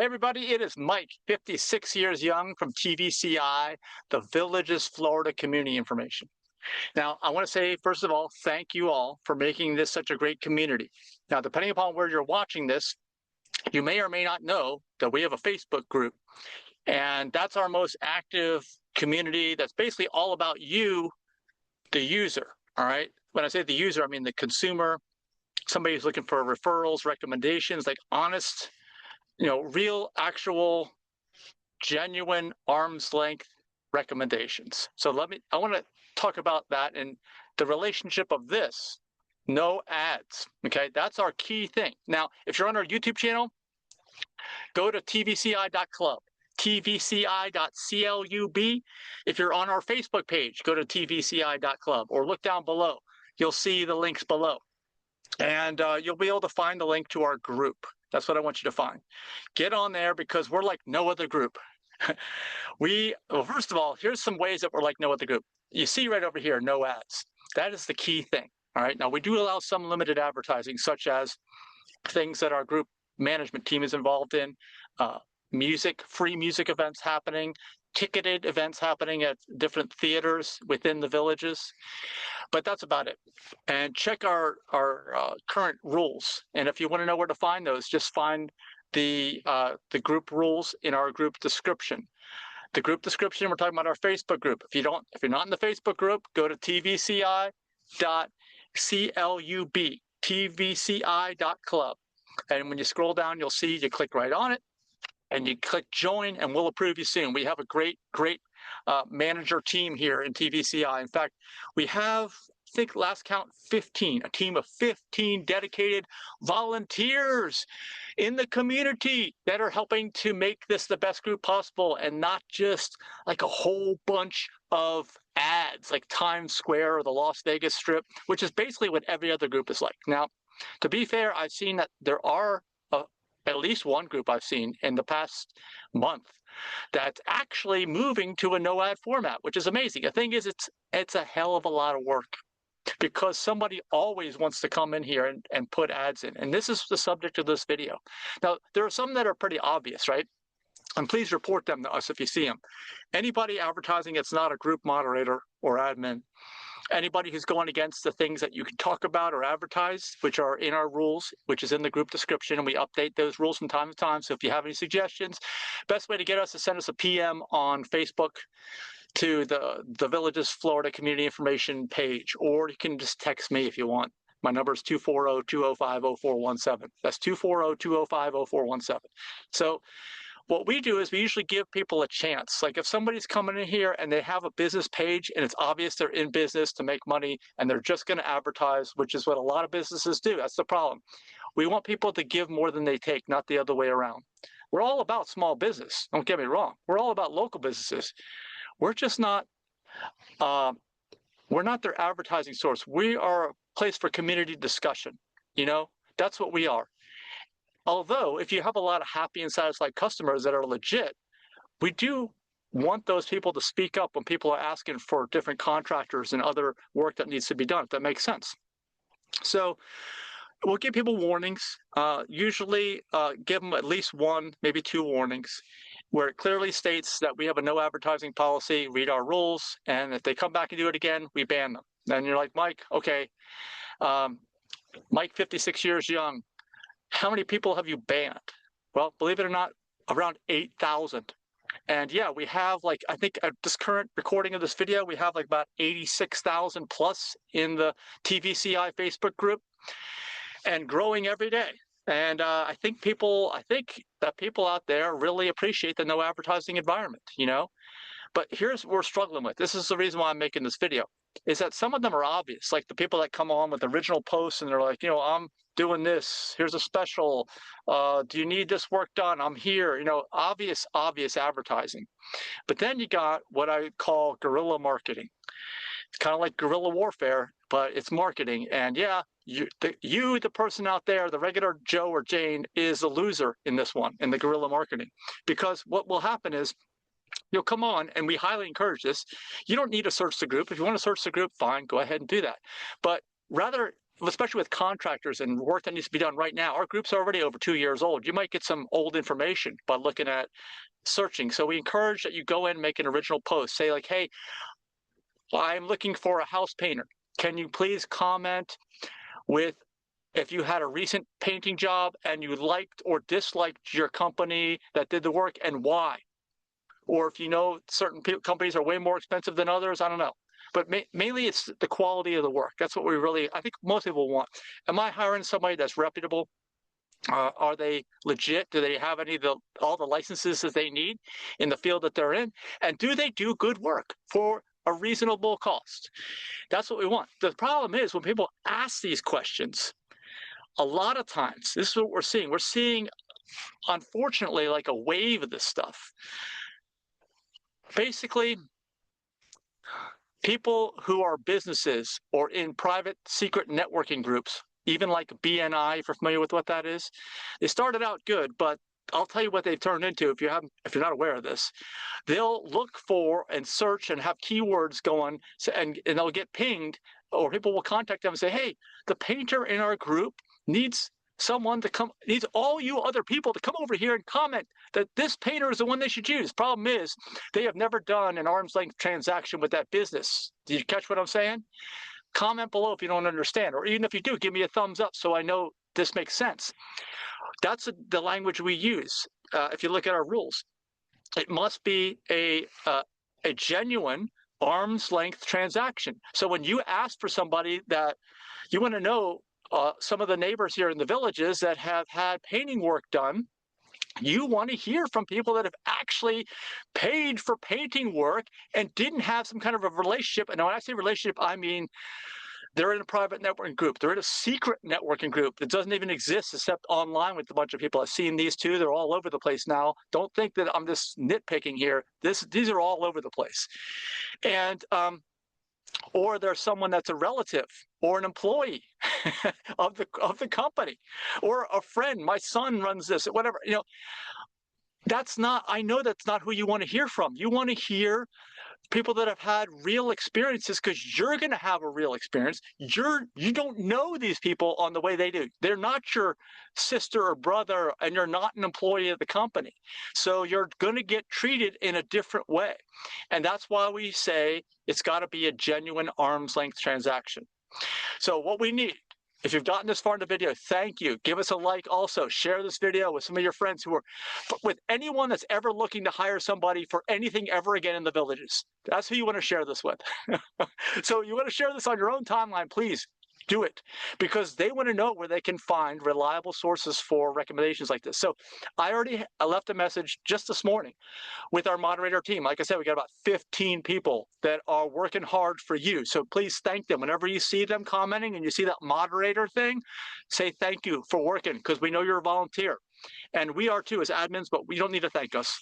Hey everybody, it is Mike, 56 years young from TVCI, the Villages Florida Community Information. Now, I want to say, first of all, thank you all for making this such a great community. Now, depending upon where you're watching this, you may or may not know that we have a Facebook group, and that's our most active community. That's basically all about you, the user, all right? When I say the user, I mean the consumer, somebody who's looking for referrals, recommendations, like honest, real, actual, genuine arm's length recommendations. So I want to talk about that and the relationship of this. No ads. Okay, that's our key thing. Now, if you're on our YouTube channel, go to tvci.club, tvci.club. If you're on our Facebook page, go to tvci.club or look down below. You'll see the links below. And you'll be able to find the link to our group. That's what I want you to find. Get on there because we're like no other group. Well, first of all, here's some ways that we're like no other group. You see right over here, no ads. That is the key thing. All right. Now, we do allow some limited advertising, such as things that our group management team is involved in, free music events happening, ticketed events happening at different theaters within the villages. But that's about it. And check our current rules. And if you want to know where to find those, just find the group rules in our group description. The group description, we're talking about our Facebook group. If you're not in the Facebook group, go to tvci.club, tvci.club. And when you scroll down, you'll see you click right on it and you click join, and we'll approve you soon. We have a great manager team here in TVCI. In fact, we have, I think last count, 15, a team of 15 dedicated volunteers in the community that are helping to make this the best group possible, and not just like a whole bunch of ads like Times Square or the Las Vegas Strip, which is basically what every other group is like. Now, to be fair, I've seen that there are at least one group I've seen in the past month that's actually moving to a no ad format, which is amazing. The thing is, it's a hell of a lot of work because somebody always wants to come in here and put ads in. And this is the subject of this video. Now, there are some that are pretty obvious, right? And please report them to us if you see them. Anybody advertising that's not a group moderator or admin, anybody who's going against the things that you can talk about or advertise, which are in our rules, which is in the group description, and we update those rules from time to time. So if you have any suggestions, best way to get us is send us a PM on Facebook to the Villages Florida Community Information page, or you can just text me if you want. My number is 240-205-0417. That's 240-205-0417. So what we do is we usually give people a chance. Like if somebody's coming in here and they have a business page and it's obvious they're in business to make money and they're just going to advertise, which is what a lot of businesses do. That's the problem. We want people to give more than they take, not the other way around. We're all about small business. Don't get me wrong. We're all about local businesses. We're just not, we're not their advertising source. We are a place for community discussion. That's what we are. Although, if you have a lot of happy and satisfied customers that are legit, we do want those people to speak up when people are asking for different contractors and other work that needs to be done, if that makes sense. So we'll give people warnings, usually give them at least one, maybe two warnings, where it clearly states that we have a no advertising policy, read our rules, and if they come back and do it again, we ban them. And you're like, Mike, okay, Mike, 56 years young, how many people have you banned? Well, believe it or not, around 8,000. And yeah, we have I think at this current recording of this video, we have about 86,000 plus in the TVCI Facebook group and growing every day. And I think that people out there really appreciate the no advertising environment, But here's what we're struggling with. This is the reason why I'm making this video, is that some of them are obvious, like the people that come on with original posts and they're like, I'm doing this. Here's a special. Do you need this work done? I'm here. Obvious advertising. But then you got what I call guerrilla marketing. It's kind of like guerrilla warfare, but it's marketing. And yeah, the person out there, the regular Joe or Jane, is a loser in this one, in the guerrilla marketing. Because what will happen is, you'll come on, and we highly encourage this. You don't need to search the group. If you want to search the group, fine, go ahead and do that. But rather especially with contractors and work that needs to be done right now, our group's already over 2 years old. You might get some old information by looking at searching. So we encourage that you go in and make an original post. Say like, hey, I'm looking for a house painter. Can you please comment with if you had a recent painting job and you liked or disliked your company that did the work and why? Or if you know certain companies are way more expensive than others, I don't know. But mainly it's the quality of the work. That's what we really, I think most people want. Am I hiring somebody that's reputable? Are they legit? Do they have all the licenses that they need in the field that they're in? And do they do good work for a reasonable cost? That's what we want. The problem is when people ask these questions, a lot of times, this is what we're seeing. We're seeing, unfortunately, like a wave of this stuff. Basically, people who are businesses or in private secret networking groups, even like BNI, if you're familiar with what that is, they started out good, but I'll tell you what they've turned into if you're not aware of this. They'll look for and search and have keywords going, and they'll get pinged, or people will contact them and say, hey, the painter in our group needs someone to come, needs all you other people to come over here and comment that this painter is the one they should use. Problem is, they have never done an arm's length transaction with that business. Did you catch what I'm saying? Comment below if you don't understand, or even if you do, give me a thumbs up so I know this makes sense. That's the language we use. If you look at our rules, it must be a genuine arm's length transaction. So when you ask for somebody that you want to know, some of the neighbors here in the villages that have had painting work done, you want to hear from people that have actually paid for painting work and didn't have some kind of a relationship. And when I say relationship, I mean they're in a private networking group. They're in a secret networking group that doesn't even exist except online with a bunch of people. I've seen these two. They're all over the place now. Don't think that I'm just nitpicking here. These are all over the place. And or there's someone that's a relative or an employee of the company, or a friend. My son runs this, whatever. I know that's not who you want to hear from. You want to hear people that have had real experiences, because you're going to have a real experience. You don't know these people on the way they do. They're not your sister or brother, and you're not an employee of the company. So you're going to get treated in a different way. And that's why we say it's got to be a genuine arm's length transaction. So what we need, if you've gotten this far in the video, thank you. Give us a like also. Share this video with some of your friends with anyone that's ever looking to hire somebody for anything ever again in the villages. That's who you want to share this with. So you want to share this on your own timeline, please do it, because they want to know where they can find reliable sources for recommendations like this. So I left a message just this morning with our moderator team. Like I said, we got about 15 people that are working hard for you. So please thank them. Whenever you see them commenting and you see that moderator thing, say thank you for working, because we know you're a volunteer. And we are too as admins, but we don't need to thank us.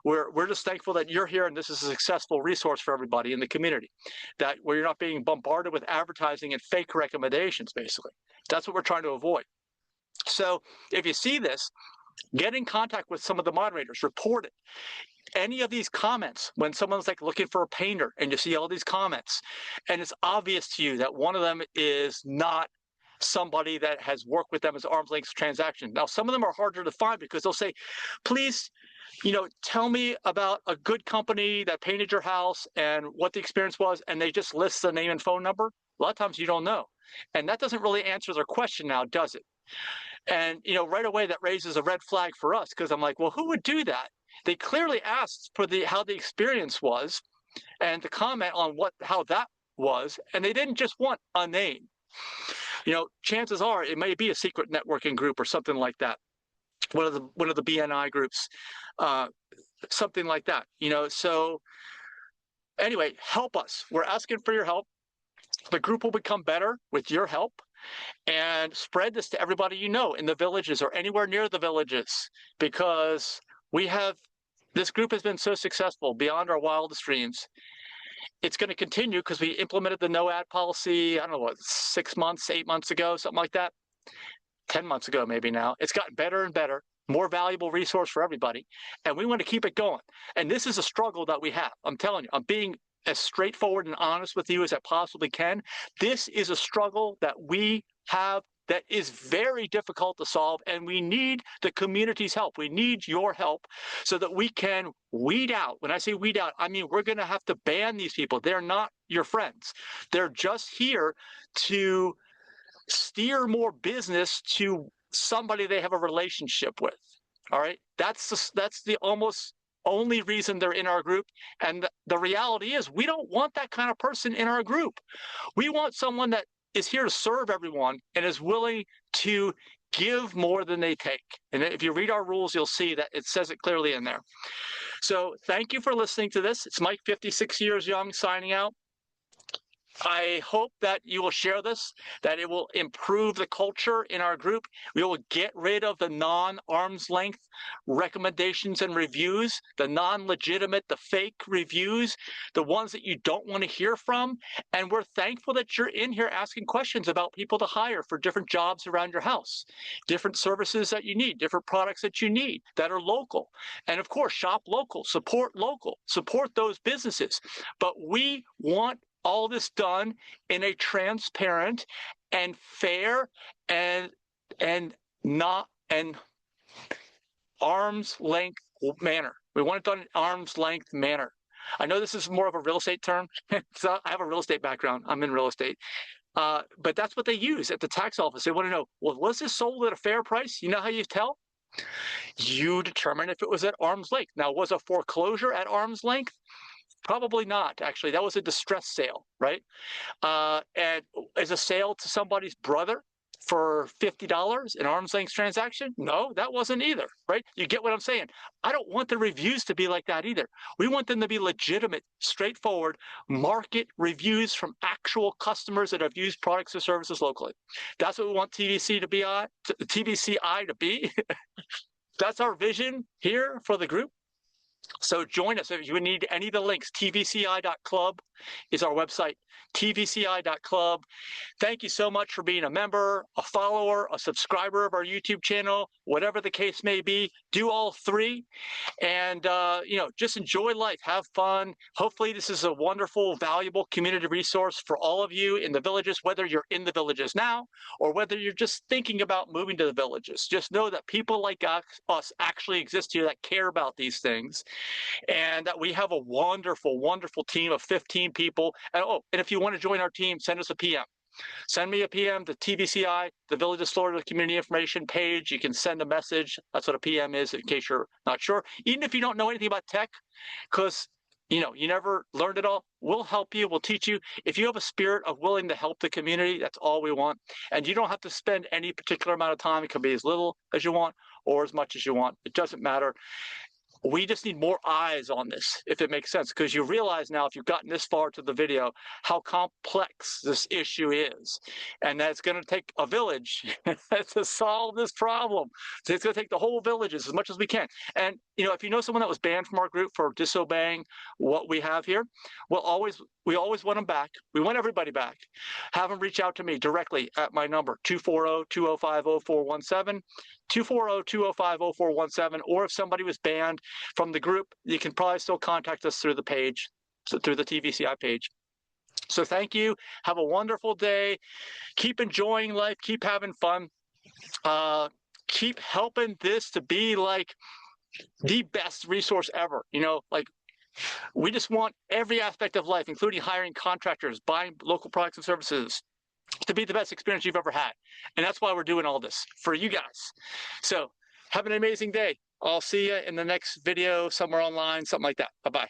We're just thankful that you're here and this is a successful resource for everybody in the community, that where you're not being bombarded with advertising and fake recommendations, basically. That's what we're trying to avoid. So if you see this, get in contact with some of the moderators, report it. Any of these comments, when someone's like looking for a painter and you see all these comments, and it's obvious to you that one of them is not somebody that has worked with them as arm's length transaction. Now, some of them are harder to find because they'll say, please, tell me about a good company that painted your house and what the experience was, and they just list the name and phone number. A lot of times you don't know. And that doesn't really answer their question now, does it? And, right away that raises a red flag for us, because I'm like, well, who would do that? They clearly asked for how the experience was and to comment on how that was, and they didn't just want a name. Chances are it may be a secret networking group or something like that. One of the BNI groups, something like that. So anyway, help us. We're asking for your help. The group will become better with your help, and spread this to everybody in the villages or anywhere near the villages, because this group has been so successful beyond our wildest dreams. It's going to continue because we implemented the no ad policy, I don't know what, 6 months, 8 months ago, something like that. 10 months ago, maybe now. It's gotten better and better, more valuable resource for everybody. And we want to keep it going. And this is a struggle that we have. I'm telling you, I'm being as straightforward and honest with you as I possibly can. This is a struggle that we have that is very difficult to solve, and we need the community's help. We need your help so that we can weed out. When I say weed out, I mean we're going to have to ban these people. They're not your friends. They're just here to steer more business to somebody they have a relationship with. All right, that's the almost only reason they're in our group. And the reality is we don't want that kind of person in our group. We want someone that is here to serve everyone and is willing to give more than they take. And if you read our rules, you'll see that it says it clearly in there. So thank you for listening to this. It's Mike, 56 years young, signing out. I hope that you will share this, that it will improve the culture in our group. We will get rid of the non-arm's length recommendations and reviews, the non-legitimate, the fake reviews, the ones that you don't want to hear from. And we're thankful that you're in here asking questions about people to hire for different jobs around your house, different services that you need, different products that you need that are local. And of course, shop local, support those businesses. But we want all this done in a transparent and fair and arm's length manner. We want it done in arm's length manner. I know this is more of a real estate term. So I have a real estate background. I'm in real estate. But that's what they use at the tax office. They want to know, well, was this sold at a fair price? You know how you tell? You determine if it was at arm's length. Now, was a foreclosure at arm's length? Probably not, actually. That was a distress sale, right? And is a sale to somebody's brother for $50 an arm's length transaction? No, that wasn't either, right? You get what I'm saying? I don't want the reviews to be like that either. We want them to be legitimate, straightforward market reviews from actual customers that have used products or services locally. That's what we want TVCI to be. That's our vision here for the group. So join us. If you need any of the links, tvci.club is our website, tvci.club. Thank you so much for being a member, a follower, a subscriber of our YouTube channel, whatever the case may be. Do all three and, just enjoy life, have fun. Hopefully this is a wonderful, valuable community resource for all of you in the villages, whether you're in the villages now or whether you're just thinking about moving to the villages. Just know that people like us actually exist here that care about these things. And that we have a wonderful, wonderful team of 15 people. And if you want to join our team, send us a PM. Send me a PM to TVCI, the Villages Florida Community Information page. You can send a message. That's what a PM is, in case you're not sure. Even if you don't know anything about tech, because you never learned it all, we'll help you, we'll teach you. If you have a spirit of willing to help the community, that's all we want. And you don't have to spend any particular amount of time. It can be as little as you want or as much as you want. It doesn't matter. We just need more eyes on this, if it makes sense, because you realize now, if you've gotten this far to the video, how complex this issue is, and that it's going to take a village to solve this problem. So it's going to take the whole villages as much as we can. And if you know someone that was banned from our group for disobeying what we have here, we always want them back. We want everybody back. Have them reach out to me directly at my number, 240-205-0417, 240-205-0417, or if somebody was banned from the group, you can probably still contact us through the page, through the TVCI page. So thank you. Have a wonderful day. Keep enjoying life. Keep having fun. Keep helping this to be like the best resource ever. We just want every aspect of life, including hiring contractors, buying local products and services, to be the best experience you've ever had. And that's why we're doing all this, for you guys. So have an amazing day. I'll see you in the next video somewhere online, something like that. Bye-bye.